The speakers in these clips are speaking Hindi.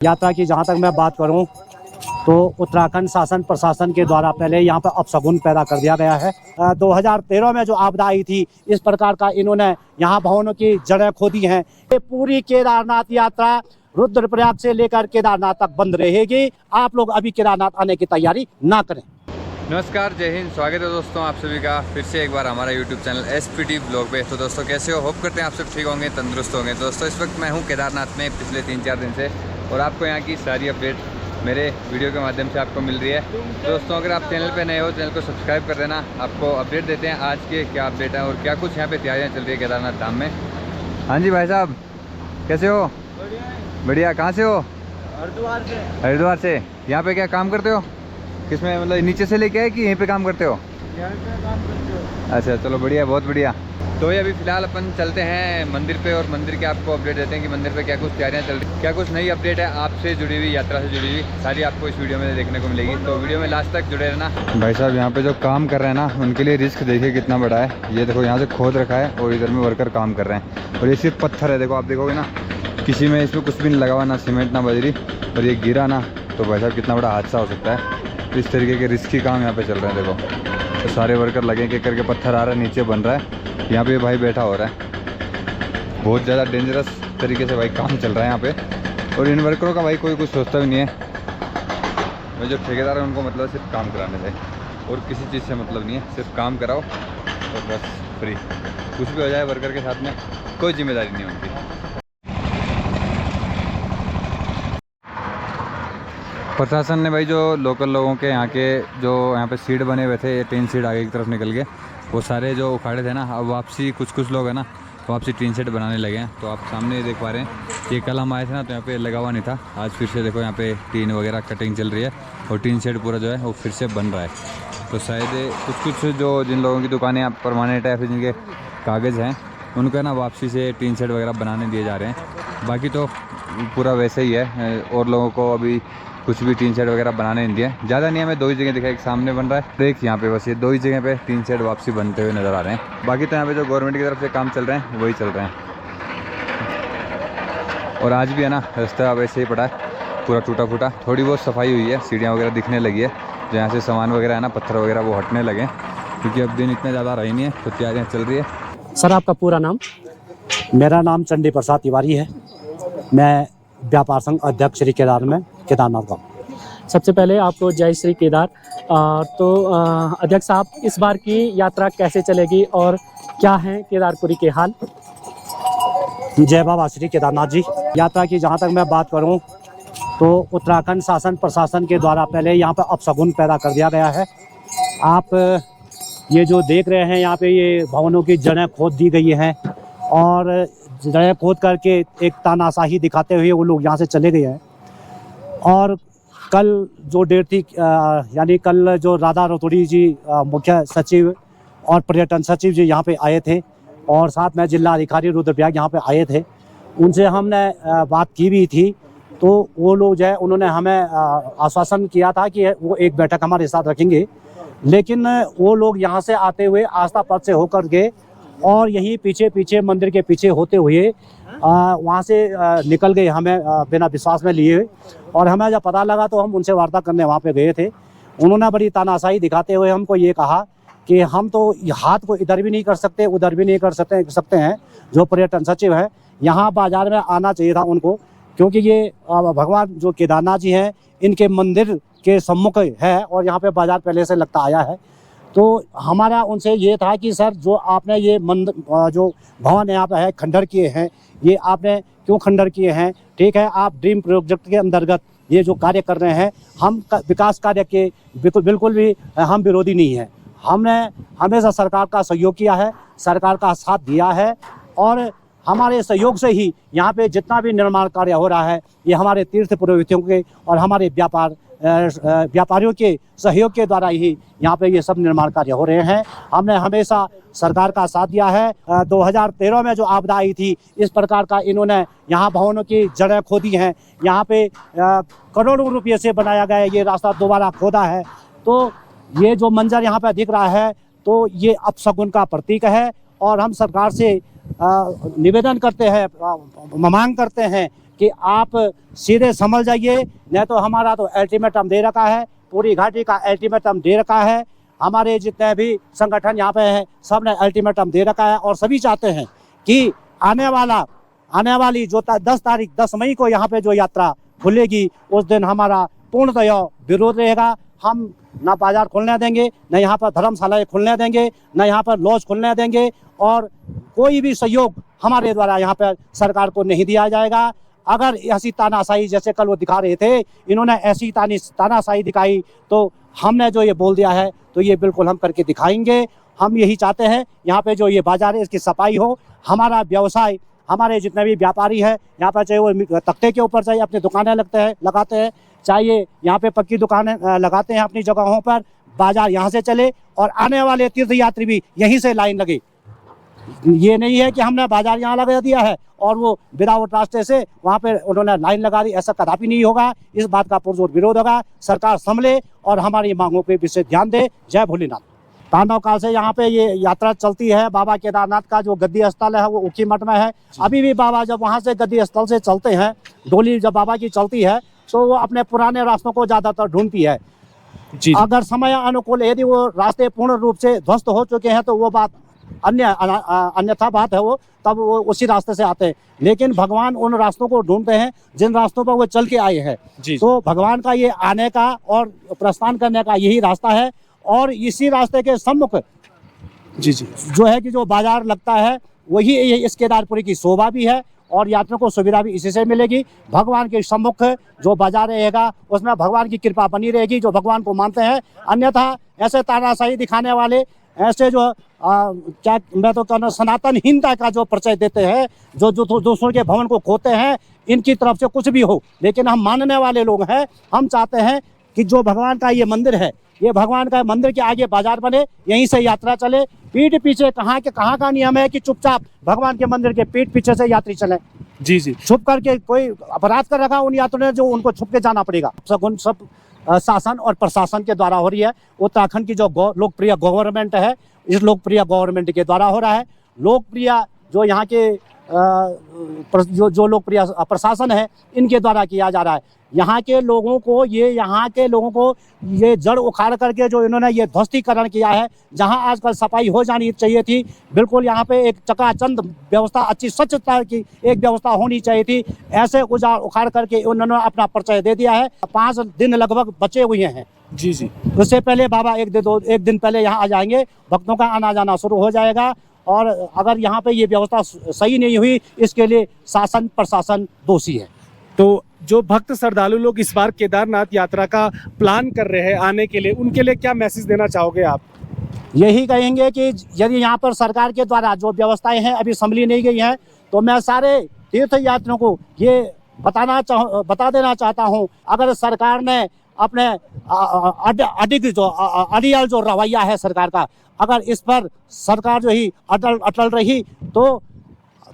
यात्रा की जहां तक मैं बात करूं तो उत्तराखंड शासन प्रशासन के द्वारा पहले यहाँ पर अपशगुन पैदा कर दिया गया है। 2013 में जो आपदा आई थी, इस प्रकार का इन्होंने यहाँ भवनों की जड़ें खोदी हैं। ये पूरी केदारनाथ यात्रा रुद्रप्रयाग से लेकर केदारनाथ तक बंद रहेगी। आप लोग अभी केदारनाथ आने की तैयारी ना करें। नमस्कार, जय हिंद। स्वागत है दोस्तों आप सभी का फिर से एक बार हमारा YouTube चैनल SPT ब्लॉग पे। तो दोस्तों कैसे हो? होप करते हैं आप सब ठीक होंगे, तंदुरुस्त होंगे। तो दोस्तों इस वक्त मैं हूँ केदारनाथ में पिछले 3-4 दिन से, और आपको यहाँ की सारी अपडेट मेरे वीडियो के माध्यम से आपको मिल रही है। दोस्तों अगर आप चैनल पे नए हो, चैनल को सब्सक्राइब कर देना। आपको अपडेट देते हैं आज के क्या अपडेट है और क्या कुछ यहाँ पे तैयारियाँ चल रही है केदारनाथ धाम में। हाँ जी भाई साहब, कैसे हो? बढ़िया। कहाँ से हो? हरिद्वार से। हरिद्वार से। यहाँ पे क्या काम करते हो? किसमें, मतलब नीचे से लेके आए कि यहीं पे काम करते हो? यहाँ पे काम करते हो। अच्छा, चलो बढ़िया, बहुत बढ़िया। तो ये अभी फ़िलहाल अपन चलते हैं मंदिर पे, और मंदिर के आपको अपडेट देते हैं कि मंदिर पे क्या कुछ तैयारियां चल रही, क्या कुछ नई अपडेट है आपसे जुड़ी हुई, यात्रा से जुड़ी हुई, सारी आपको इस वीडियो में देखने को मिलेगी। तो वीडियो में लास्ट तक जुड़े रहना। भाई साहब यहाँ पे जो काम कर रहे हैं ना, उनके लिए रिस्क देखिए कितना बड़ा है। ये देखो यहाँ से खोद रखा है और इधर में वर्कर काम कर रहे हैं, और ये सिर्फ पत्थर है। देखो आप देखोगे ना, किसी में इसमें कुछ भी नहीं लगा हुआ, ना सीमेंट ना बजरी, और ये गिरा ना तो भाई साहब कितना बड़ा हादसा हो सकता है। इस तरीके के रिस्की काम यहाँ पे चल रहे हैं। देखो तो सारे वर्कर लगे के करके पत्थर आ रहा है, नीचे बन रहा है, यहाँ पे भाई बैठा हो रहा है। बहुत ज़्यादा डेंजरस तरीके से भाई काम चल रहा है यहाँ पे, और इन वर्करों का भाई कोई कुछ सोचता भी नहीं है। मैं जो ठेकेदार है उनको मतलब सिर्फ काम कराने से, और किसी चीज़ से मतलब नहीं है, सिर्फ काम कराओ और बस फ्री। कुछ भी हो जाए वर्कर के साथ में कोई जिम्मेदारी नहीं उनकी। प्रशासन ने भाई जो लोकल लोगों के यहाँ के जो यहाँ पे सीट बने हुए थे, ये 3 सीट आगे की तरफ निकल गए, वो सारे जो उखाड़े थे ना, अब वापसी कुछ लोग हैं ना वापसी टीन सेट बनाने लगे हैं। तो आप सामने देख पा रहे हैं, ये कल हम आए थे ना तो यहाँ पे लगा हुआ नहीं था। आज फिर से देखो यहाँ पे टीन वगैरह कटिंग चल रही है, और टीन सेट पूरा जो है वो फिर से बन रहा है। तो शायद कुछ जो जिन लोगों की दुकानें आप परमानेंट है, फिर जिनके कागज़ हैं, उनको ना वापसी से टीन सेट वगैरह बनाने दिए जा रहे हैं। बाकी तो पूरा वैसे ही है, और लोगों को अभी कुछ भी टीन शेड वगैरह बनाने नहीं दिया। ज़्यादा नहीं, हमें 2 ही जगह दिखा, एक सामने बन रहा है, एक यहाँ पे, बस ये 2 ही जगह पे टीन शेड वापसी बनते हुए नज़र आ रहे हैं। बाकी तो यहाँ पे जो गवर्नमेंट की तरफ से काम चल रहे हैं वही चल रहे हैं। और आज भी है ना रास्ता वैसे ही पड़ा है, पूरा टूटा फूटा। थोड़ी बहुत सफाई हुई है, सीढ़ियाँ वगैरह दिखने लगी है, जो यहाँ से सामान वगैरह है ना, पत्थर वगैरह वो हटने लगे, क्योंकि अब दिन इतना ज़्यादा रही नहीं है, तो तैयारियाँ चल रही है। सर आपका पूरा नाम? मेरा नाम चंडी प्रसाद तिवारी है। मैं व्यापार संघ अध्यक्ष श्री केदार में केदारनाथ गाँव। सबसे पहले आपको जय श्री केदार। अध्यक्ष साहब, इस बार की यात्रा कैसे चलेगी और क्या है केदारपुरी के हाल? जय बाबा श्री केदारनाथ जी। यात्रा की जहां तक मैं बात करूं तो उत्तराखंड शासन प्रशासन के द्वारा पहले यहाँ पर अपशगुन पैदा कर दिया गया है। आप ये जो देख रहे हैं यहाँ पे, ये भवनों की जड़ें खोद दी गई हैं, और जड़ें खोद करके एक तानाशाही दिखाते हुए वो लोग यहाँ से चले गए हैं। और कल जो डेट थी, यानी कल जो राधा रतूड़ी जी मुख्य सचिव और पर्यटन सचिव जी यहाँ पे आए थे, और साथ में जिला अधिकारी रुद्रप्रयाग यहाँ पे आए थे। उनसे हमने बात की भी थी, तो वो लोग जो है उन्होंने हमें आश्वासन किया था कि वो एक बैठक हमारे साथ रखेंगे। लेकिन वो लोग यहाँ से आते हुए आस्था पथ से होकर गए, और यहीं पीछे मंदिर के पीछे होते हुए वहाँ से निकल गए, हमें बिना विश्वास में लिए। और हमें जब पता लगा तो हम उनसे वार्ता करने वहाँ पे गए थे। उन्होंने बड़ी तानाशाही दिखाते हुए हमको ये कहा कि हम तो हाथ को इधर भी नहीं कर सकते, उधर भी नहीं कर सकते हैं। जो पर्यटन सचिव हैं, यहाँ बाजार में आना चाहिए था उनको, क्योंकि ये भगवान जो केदारनाथ जी हैं, इनके मंदिर के सम्मुख है, और यहाँ पे बाजार पहले से लगता आया है। तो हमारा उनसे ये था कि सर, जो आपने ये मंदिर जो भवन यहाँ पे है खंडर किए हैं, ये आपने क्यों खंडर किए हैं? ठीक है, आप ड्रीम प्रोजेक्ट के अंतर्गत ये जो कार्य कर रहे हैं, हम विकास कार्य के बिल्कुल भी हम विरोधी नहीं हैं। हमने हमेशा सरकार का सहयोग किया है, सरकार का साथ दिया है, और हमारे सहयोग से ही यहाँ पे जितना भी निर्माण कार्य हो रहा है, ये हमारे तीर्थ पुरोहितों के और हमारे व्यापारियों के सहयोग के द्वारा ही यहाँ पे ये सब निर्माण कार्य हो रहे हैं। हमने हमेशा सरकार का साथ दिया है। 2013 में जो आपदा आई थी, इस प्रकार का इन्होंने यहाँ भवनों की जड़ें खोदी हैं। यहाँ पे करोड़ों रुपये से बनाया गया ये रास्ता दोबारा खोदा है। तो ये जो मंजर यहाँ पे दिख रहा है, तो ये अपशगुन का प्रतीक है, और हम सरकार से निवेदन करते हैं, मांग करते हैं कि आप सीधे समझ जाइए, नहीं तो हमारा तो अल्टीमेटम दे रखा है, पूरी घाटी का अल्टीमेटम दे रखा है। हमारे जितने भी संगठन यहाँ पे हैं सब ने अल्टीमेटम दे रखा है और सभी चाहते हैं कि आने वाली जो 10 मई को यहाँ पे जो यात्रा खुलेगी उस दिन हमारा पूर्णतया विरोध रहेगा। हम ना बाजार खुलने देंगे, न यहाँ पर धर्मशालाएं खुलने देंगे, न यहाँ पर लॉज खुलने देंगे और कोई भी सहयोग हमारे द्वारा यहाँ पर सरकार को नहीं दिया जाएगा। अगर ऐसी तानाशाही जैसे कल वो दिखा रहे थे, इन्होंने ऐसी तानाशाही दिखाई तो हमने जो ये बोल दिया है तो ये बिल्कुल हम करके दिखाएंगे। हम यही चाहते हैं यहाँ पे जो ये बाजार है इसकी सफाई हो, हमारा व्यवसाय, हमारे जितने भी व्यापारी है यहाँ पर चाहे वो तख्ते के ऊपर चाहे अपनी दुकानें लगाते हैं, चाहे यहाँ पे पक्की दुकानें लगाते हैं अपनी जगहों पर, बाजार यहाँ से चले और आने वाले तीर्थयात्री भी यहीं से लाइन लगे। ये नहीं है कि हमने बाजार यहाँ लगा दिया है और वो विदाउट रास्ते से वहाँ पे उन्होंने लाइन लगा दी, ऐसा कदापि नहीं होगा। इस बात का पुरजोर विरोध होगा। सरकार संभले और हमारी मांगों पे विशेष ध्यान दे। जय भोलेनाथ। तांडव काल से यहाँ पे ये यात्रा चलती है। बाबा केदारनाथ का जो गद्दी स्थल है वो ऊखीमठ में है। अभी भी बाबा जब वहाँ से गद्दी स्थल से चलते हैं, डोली जब बाबा की चलती है तो वो अपने पुराने रास्तों को ज्यादातर ढूंढती है जी। अगर समय अनुकूल यदि वो रास्ते पूर्ण रूप से ध्वस्त हो चुके हैं तो वो बात अन्यथा बात है, वो तब वो उसी रास्ते से आते हैं। लेकिन भगवान उन रास्तों को ढूंढते हैं जिन रास्तों पर वो चल के आए हैं। तो भगवान का ये आने का और प्रस्थान करने का यही रास्ता है और इसी रास्ते के सम्मुख जी जो है कि जो बाजार लगता है वही इस केदारपुरी की शोभा भी है और यात्रियों को सुविधा भी इसी से मिलेगी। भगवान के सम्मुख जो बाजार रहेगा उसमें भगवान की कृपा बनी रहेगी जो भगवान को मानते हैं। अन्यथा ऐसे तानाशाही दिखाने वाले, ऐसे जो क्या मैं तो कहना सनातनहीनता का जो परिचय देते हैं, जो दूसरों के भवन को खोते हैं, इनकी तरफ से कुछ भी हो, लेकिन हम मानने वाले लोग हैं। हम चाहते हैं कि जो भगवान का ये मंदिर है, ये भगवान का मंदिर के आगे बाजार बने, यहीं से यात्रा चले। पीठ पीछे कहाँ का नियम है कि चुपचाप भगवान के मंदिर के पीठ पीछे से यात्री चले जी। छुप करके कोई अपराध कर रखा उन यात्रियों ने, जो उनको छुप के जाना पड़ेगा। सगुन सब शासन और प्रशासन के द्वारा हो रही है। उत्तराखंड की जो लोकप्रिय गवर्नमेंट है, इस लोकप्रिय गवर्नमेंट के द्वारा हो रहा है। लोकप्रिय जो यहाँ के जो लोकप्रिय प्रशासन है, इनके द्वारा किया जा रहा है। यहाँ के लोगों को ये जड़ उखाड़ करके जो इन्होंने ये ध्वस्तीकरण किया है, जहाँ आजकल सफाई हो जानी चाहिए थी, बिल्कुल यहाँ पे एक चकाचंद व्यवस्था, अच्छी स्वच्छता की एक व्यवस्था होनी चाहिए थी, ऐसे उखाड़ करके उन्होंने अपना परिचय दे दिया है। 5 दिन लगभग बचे हुए हैं जी। उससे पहले बाबा एक दिन पहले यहाँ आ जाएंगे, भक्तों का आना जाना शुरू हो जाएगा। और अगर यहाँ पे ये व्यवस्था सही नहीं हुई, इसके लिए शासन प्रशासन दोषी है। तो जो भक्त श्रद्धालु लोग इस बार केदारनाथ यात्रा का प्लान कर रहे हैं आने के लिए, उनके लिए क्या मैसेज देना चाहोगे आप? यही कहेंगे कि यदि यहाँ पर सरकार के द्वारा जो व्यवस्थाएं हैं अभी संभली नहीं गई हैं, तो मैं सारे तीर्थ यात्रियों को ये बता देना चाहता हूँ, अगर सरकार ने अपने अड़ियल जो रवैया है सरकार का, अगर इस पर सरकार जो ही अटल रही तो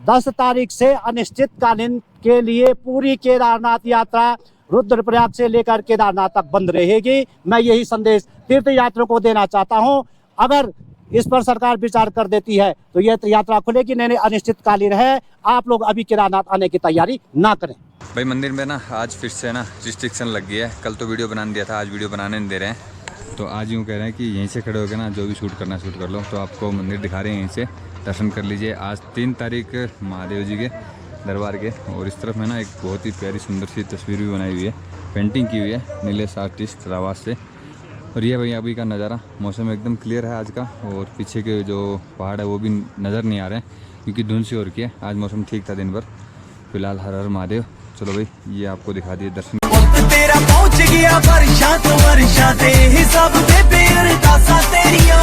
10 तारीख से अनिश्चितकालीन के लिए पूरी केदारनाथ यात्रा रुद्रप्रयाग से लेकर केदारनाथ तक बंद रहेगी। मैं यही संदेश तीर्थ यात्रियों को देना चाहता हूं। अगर इस पर सरकार विचार कर देती है तो यह यात्रा खुलेगी, नहीं अनिश्चितकालीन है। आप लोग अभी केदारनाथ आने की तैयारी ना करें। भाई मंदिर में ना आज फिर से ना रिस्ट्रिक्शन लग गई है। कल तो वीडियो बनाने दिया था, आज वीडियो बनाने नहीं दे रहे हैं। तो आज यूँ कह रहे हैं कि यहीं से खड़े होकर ना जो भी शूट करना शूट कर लो। तो आपको मंदिर दिखा रहे हैं, यहीं से दर्शन कर लीजिए। आज 3 तारीख महादेव जी के दरबार के, और इस तरफ में ना एक बहुत ही प्यारी सुंदर सी तस्वीर भी बनाई हुई है, पेंटिंग की हुई है नीलेश आर्टिस्ट रावास से। और ये भाई अभी का नज़ारा, मौसम एकदम क्लियर है आज का, और पीछे के जो पहाड़ है वो भी नज़र नहीं आ रहे हैं क्योंकि धुंध सी हो रखी है। आज मौसम ठीक था दिन भर। फिलहाल हर हर महादेव। चलो भाई ये आपको दिखा दिए दर्शन। तेरा पहुंच गया वर्षा तो वर्षा दे हिसाब दे बेर का सा तेरिया।